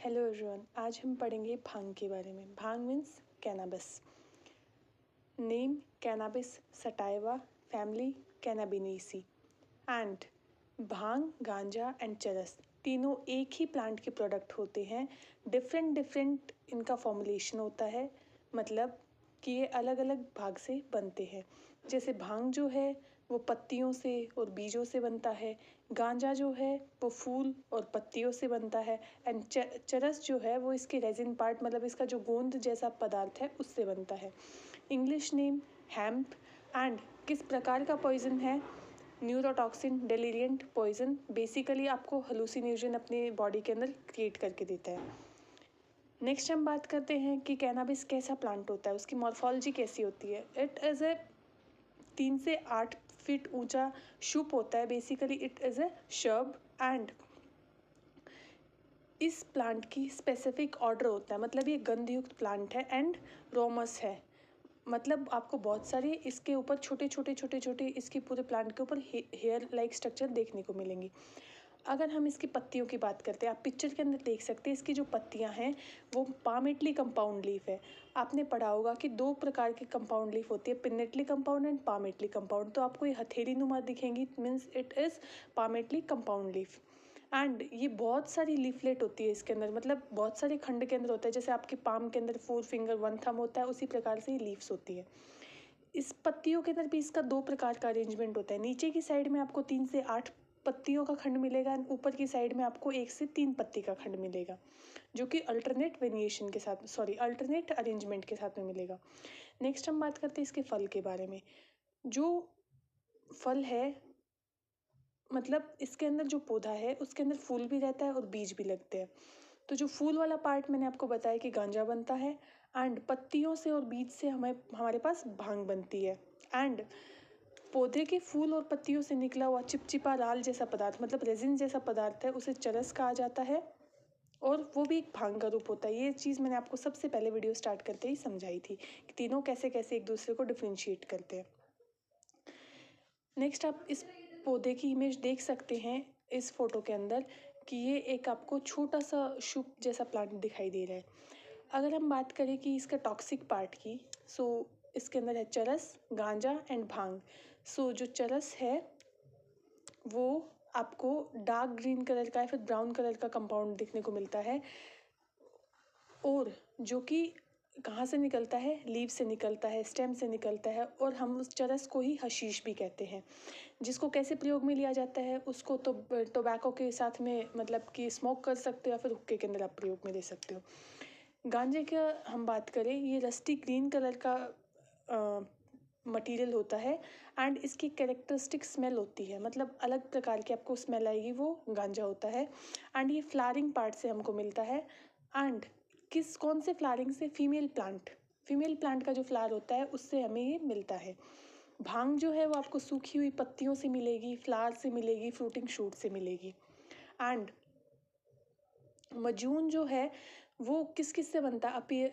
Hello everyone, आज हम पढ़ेंगे भांग के बारे में। Bhang means cannabis. Name cannabis sativa, family cannabinaceae. And bhang, ganja and चरस तीनों एक ही प्लांट के प्रोडक्ट होते हैं। डिफरेंट इनका फॉर्मुलेशन होता है, मतलब कि ये अलग अलग भाग से बनते हैं। जैसे भांग जो है वो पत्तियों से और बीजों से बनता है, गांजा जो है वो फूल और पत्तियों से बनता है, एंड चरस जो है वो इसके रेजिन पार्ट, मतलब इसका जो गोंद जैसा पदार्थ है उससे बनता है। English name hemp. एंड किस प्रकार का पॉइजन है? Neurotoxin, deliriant poison. बेसिकली आपको हेलुसिनेशन अपने बॉडी के अंदर क्रिएट करके देता है। नेक्स्ट हम बात करते हैं कि कैनाबिस कैसा प्लांट होता है, उसकी मॉर्फोलॉजी कैसी होती है। इट इज़ ए 3 से 8 फीट ऊंचा शुप होता है। Basically it is a shrub. And इस प्लांट की स्पेसिफिक ऑर्डर होता है, मतलब ये गंधयुक्त प्लांट है एंड रोमस है, मतलब आपको बहुत सारे इसके ऊपर छोटे इसके पूरे प्लांट के ऊपर हेयर लाइक स्ट्रक्चर देखने को मिलेंगी। अगर हम इसकी पत्तियों की बात करते हैं, आप पिक्चर के अंदर देख सकते हैं इसकी जो पत्तियां हैं वो पामेटली कंपाउंड लीफ है। आपने पढ़ा होगा कि 2 प्रकार की कंपाउंड लीफ होती है, pinnately compound and palmately compound. तो आपको ये हथेली नुमा दिखेंगी, means it is palmately compound leaf. And ये बहुत सारी लीफलेट होती है इसके अंदर, मतलब बहुत सारे खंड के अंदर होता है। जैसे आपके पाम के अंदर 4 फिंगर 1 थंब होता है, उसी प्रकार से ये लीव्स होती है। इस पत्तियों के अंदर भी इसका 2 प्रकार का अरेंजमेंट होता है। नीचे की साइड में आपको 3 से 8 पत्तियों का खंड मिलेगा, ऊपर की साइड में आपको 1 से 3 पत्ती का खंड मिलेगा, जो कि अल्टरनेट वेरिएशन के साथ, अल्टरनेट अरेंजमेंट के साथ में मिलेगा। नेक्स्ट हम बात करते हैं इसके फल के बारे में। जो फल है, मतलब इसके अंदर जो पौधा है उसके अंदर फूल भी रहता है और बीज भी लगते हैं। तो जो फूल वाला पार्ट मैंने आपको बताया कि गांजा बनता है, एंड पत्तियों से और बीज से हमारे पास भांग बनती है। एंड पौधे के फूल और पत्तियों से निकला हुआ चिपचिपा राल जैसा पदार्थ, मतलब रेजिन जैसा पदार्थ है, उसे चरस कहा जाता है, और वो भी एक भांग का रूप होता है। ये चीज़ मैंने आपको सबसे पहले वीडियो स्टार्ट करते ही समझाई थी कि तीनों कैसे कैसे एक दूसरे को डिफ्रेंशिएट करते हैं। नेक्स्ट आप इस पौधे की इमेज देख सकते हैं इस फोटो के अंदर कि ये एक आपको छोटा सा शुप जैसा प्लांट दिखाई दे रहा है। अगर हम बात करें कि इसका टॉक्सिक पार्ट की, सो इसके अंदर है चरस, गांजा एंड भांग। सो जो चरस है वो आपको डार्क ग्रीन कलर का या फिर ब्राउन कलर का कंपाउंड देखने को मिलता है, और जो कि कहाँ से निकलता है? लीव से निकलता है, स्टेम से निकलता है, और हम उस चरस को ही हशीश भी कहते हैं। जिसको कैसे प्रयोग में लिया जाता है? उसको तो टोबैको के साथ में, मतलब कि स्मोक कर सकते हो, या फिर हुक्के के अंदर आप प्रयोग में ले सकते हो। गांजे का हम बात करें, ये रस्टी ग्रीन कलर का मटेरियल होता है, एंड इसकी कैरेक्टरिस्टिक स्मेल होती है, मतलब अलग प्रकार की आपको स्मेल आएगी, वो गांजा होता है। एंड ये फ्लावरिंग पार्ट से हमको मिलता है। एंड कौन से फ्लावरिंग से? फीमेल प्लांट का जो फ्लावर होता है उससे हमें ये मिलता है। भांग जो है वो आपको सूखी हुई पत्तियों से मिलेगी, फ्लावर से मिलेगी, फ्रूटिंग शूट से मिलेगी। एंड मजून जो है वो किस से बनता है?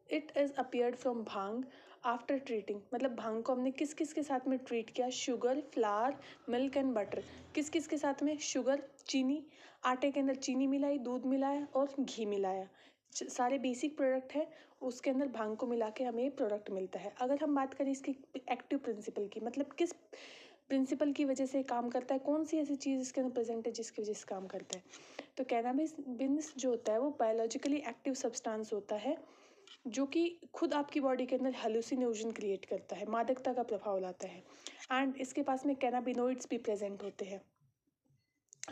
It is appeared from bhang after treating, मतलब भांग को हमने किस के साथ में ट्रीट किया? Sugar, flower, milk and butter. किस के साथ में? शुगर, चीनी, आटे के अंदर चीनी मिलाई, दूध मिलाया और घी मिलाया, सारे बेसिक प्रोडक्ट है, उसके अंदर भांग को मिला के हमें प्रोडक्ट मिलता है। अगर हम बात करें इसकी एक्टिव प्रिंसिपल की, मतलब किस प्रिंसिपल की वजह से काम करता है, कौन सी ऐसी चीज़ इसके अंदर प्रेजेंट है जिसकी वजह से काम करता है? तो कैनाबिस जो होता है वो बायोलॉजिकली एक्टिव सब्सटेंस होता है, जो कि खुद आपकी बॉडी के अंदर हेलुसिनोजन क्रिएट करता है, मादकता का प्रभाव लाता है। एंड इसके पास में कैनाबिनोइड्स भी प्रेजेंट होते हैं।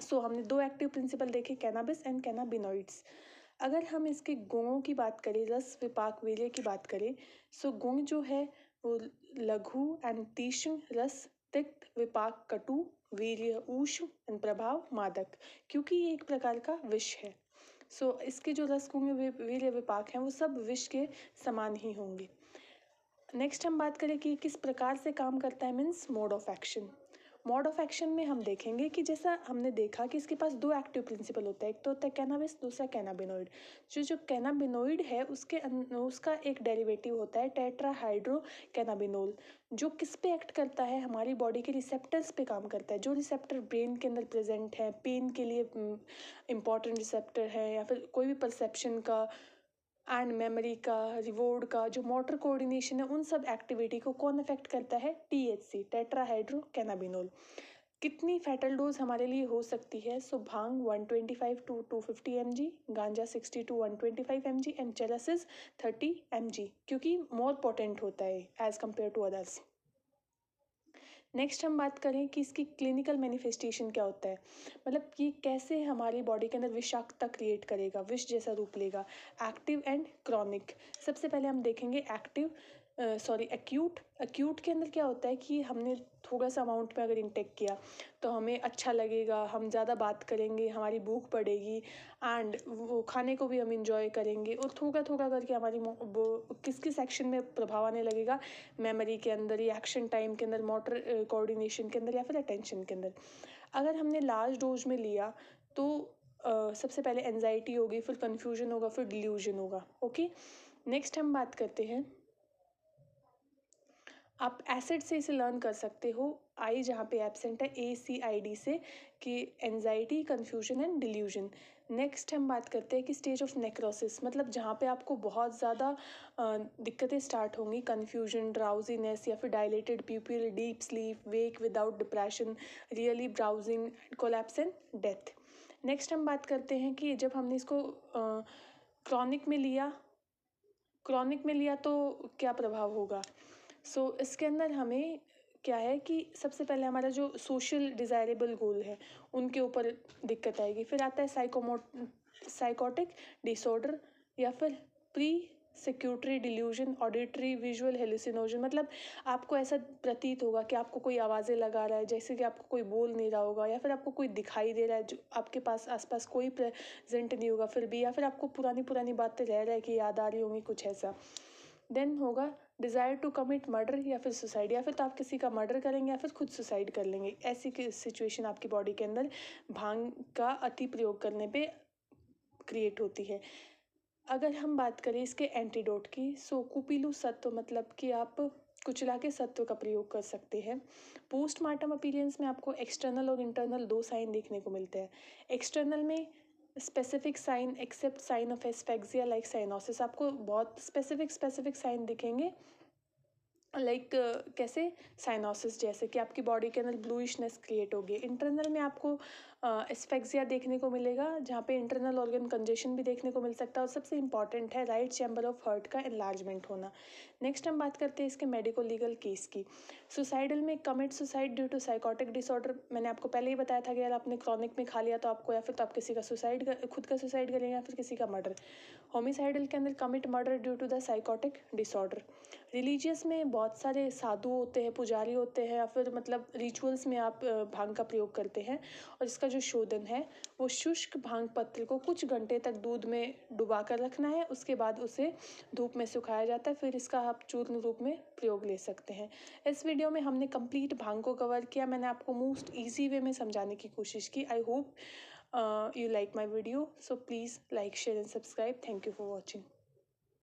सो हमने 2 एक्टिव प्रिंसिपल देखे, कैनाबिस एंड कैनाबिनोइड्स। अगर हम इसके गुणों की बात करें, रस, विपाक, वीर्य की बात करें, सो गुण जो है वो लघु एंड तीक्ष्ण, रस तिक्त, विपाक कटु, वीर्य ऊष्म एंड प्रभाव मादक, क्योंकि ये एक प्रकार का विष है। सो इसके जो रस गुण, वीर्य, विपाक हैं वो सब विष के समान ही होंगे। नेक्स्ट हम बात करें कि किस प्रकार से काम करता है, means mode of action. Mode of action में हम देखेंगे कि जैसा हमने देखा कि इसके पास दो एक्टिव प्रिंसिपल होता है, एक तो होता है कैनाबिस, दूसरा कैनाबिनोइड। जो कैनाबिनोइड है उसका एक डेरिवेटिव होता है टेट्राहाइड्रो कैनाबिनोल, जो किस पे एक्ट करता है, हमारी बॉडी के रिसेप्टर्स पे काम करता है। जो रिसेप्टर ब्रेन के अंदर प्रेजेंट है, पेन के लिए इम्पॉर्टेंट रिसेप्टर है, या फिर कोई भी परसेप्शन का एंड मेमोरी का, रिवॉर्ड का, जो मोटर कोऑर्डिनेशन है, उन सब एक्टिविटी को कौन अफेक्ट करता है, THC टेट्राहाइड्रो कैनाबिनोल। कितनी फैटल डोज हमारे लिए हो सकती है? सो भांग 125 to 250 mg, गांजा 60 to 125 mg एंड चरसिस 30 mg, क्योंकि मोर पोटेंट होता है as compare to others. Next हम बात करें कि इसकी क्लिनिकल मैनिफेस्टेशन क्या होता है, मतलब कि कैसे हमारी बॉडी के अंदर विषाक्तता क्रिएट करेगा, विष जैसा रूप लेगा। Active and chronic. सबसे पहले हम देखेंगे एक्यूट के अंदर क्या होता है कि हमने थोड़ा सा अमाउंट में अगर इंटेक किया तो हमें अच्छा लगेगा, हम ज़्यादा बात करेंगे, हमारी भूख बढ़ेगी एंड वो खाने को भी हम इंजॉय करेंगे, और थोड़ा थोड़ा करके हमारी किस किस एक्शन में प्रभाव आने लगेगा, मेमोरी के अंदर, रिएक्शन टाइम के अंदर, मोटर कोऑर्डिनेशन के अंदर, या फिर अटेंशन के अंदर। अगर हमने लार्ज डोज में लिया तो सबसे पहले एंजाइटी होगी, फिर कन्फ्यूजन होगा, फिर डिल्यूजन होगा। ओके, नेक्स्ट हम बात करते हैं, आप एसिड से इसे लर्न कर सकते हो, आई जहाँ पे एब्सेंट है, ACID से, कि anxiety, confusion and delusion. Next हम बात करते हैं कि स्टेज ऑफ नेक्रोसिस, मतलब जहाँ पे आपको बहुत ज़्यादा दिक्कतें स्टार्ट होंगी, कन्फ्यूजन, ड्राउजीनेस, या फिर dilated प्यूपिल, deep sleep, wake without depression, really browsing, collapse and death. Next हम बात करते हैं कि जब हमने इसको क्रॉनिक में लिया तो क्या प्रभाव होगा। इसके अंदर हमें क्या है कि सबसे पहले हमारा जो सोशल डिज़ायरेबल गोल है उनके ऊपर दिक्कत आएगी। फिर आता है साइकोटिक डिसऑर्डर, या फिर प्री सिक्यूटरी डिल्यूजन, ऑडिटरी विजुअल हेलुसिनोजन, मतलब आपको ऐसा प्रतीत होगा कि आपको कोई आवाज़ें लगा रहा है, जैसे कि आपको कोई बोल नहीं रहा होगा, या फिर आपको कोई दिखाई दे रहा है जो आपके पास आसपास कोई प्रेजेंट नहीं होगा फिर भी, या फिर आपको पुरानी बातें रह रहा है कि याद आ रही होंगी, कुछ ऐसा। देन होगा डिज़ायर टू कमिट मर्डर या फिर सुसाइड, या फिर तो आप किसी का मर्डर करेंगे या फिर खुद सुसाइड कर लेंगे। ऐसी सिचुएशन आपकी बॉडी के अंदर भांग का अति प्रयोग करने पे क्रिएट होती है। अगर हम बात करें इसके एंटीडोट की, कुपीलू सत्व, मतलब कि आप कुचला के सत्व का प्रयोग कर सकते हैं। पोस्टमार्टम अपीयरेंस में आपको एक्सटर्नल और इंटरनल दो साइन देखने को मिलते हैं। एक्सटर्नल में specific sign except sign of asphyxia like cyanosis, आपको बहुत स्पेसिफिक साइन दिखेंगे, लाइक कैसे, साइनोसिस जैसे कि आपकी बॉडी के अंदर ब्लूइशनेस क्रिएट होगी। इंटरनल में आपको एस्फेक्सिया देखने को मिलेगा, जहाँ पे इंटरनल ऑर्गन कंजेशन भी देखने को मिल सकता है, और सबसे इंपॉर्टेंट है राइट चैम्बर ऑफ हार्ट का एनलार्जमेंट होना। नेक्स्ट हम बात करते हैं इसके मेडिको लीगल केस की। सुसाइडल में commit suicide due to psychotic disorder, मैंने आपको पहले ही बताया था कि अगर आपने क्रॉनिक में खा लिया तो आपको, या फिर तो आप किसी का खुद का सुसाइड करेंगे, या फिर किसी का मर्डर। होमिसाइडल के अंदर commit murder due to the psychotic disorder. Religious में बहुत सारे साधु होते हैं, पुजारी होते हैं, या फिर मतलब रिचुअल्स में आप भांग का प्रयोग करते हैं, और इसका जो शोधन है वो शुष्क भांग पत्र को कुछ घंटे तक दूध में डुबा कर रखना है, उसके बाद उसे धूप में सुखाया जाता है, फिर इसका आप चूर्ण रूप में प्रयोग ले सकते हैं। इस वीडियो में हमने कंप्लीट भांग को कवर किया, मैंने आपको मोस्ट ईजी वे में समझाने की कोशिश की। I hope you like my video, so please like, share and subscribe. Thank you for watching.